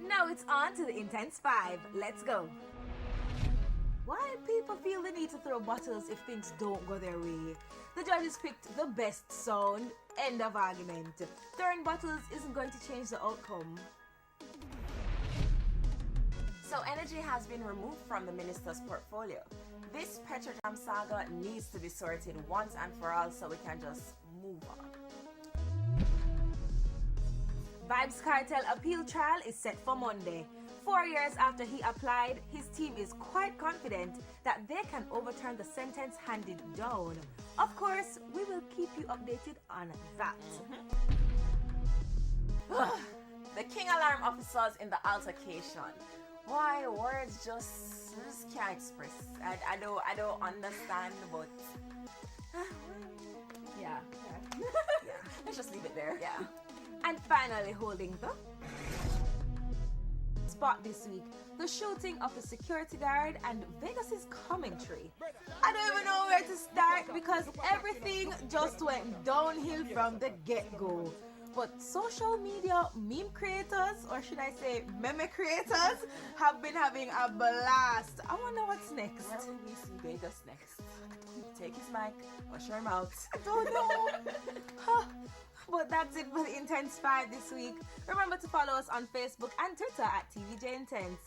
Now it's on to the Intense 5. Let's go. Why people feel the need to throw bottles if things don't go their way? The judges picked the best sound. End of argument. Throwing bottles isn't going to change the outcome. So energy has been removed from the minister's portfolio. This Petrojam saga needs to be sorted once and for all so we can just move on. Vybz Kartel appeal trial is set for Monday. 4 years after he applied, his team is quite confident that they can overturn the sentence handed down. Of course, we will keep you updated on that. The King Alarm officers in the altercation. Why words just can't express. I don't understand, but Yeah. let's just leave it there. Yeah. And finally holding the spot this week, the shooting of a security guard and Vegas's commentary. I don't even know where to start because everything just went downhill from the get-go. But social media meme creators, or should I say meme creators, have been having a blast. I wonder what's next. Where will we see Vegas next? Take his mic, usher him out. I don't know. Huh. But that's it for the Intense 5 this week. Remember to follow us on Facebook and Twitter at TVJ Intense.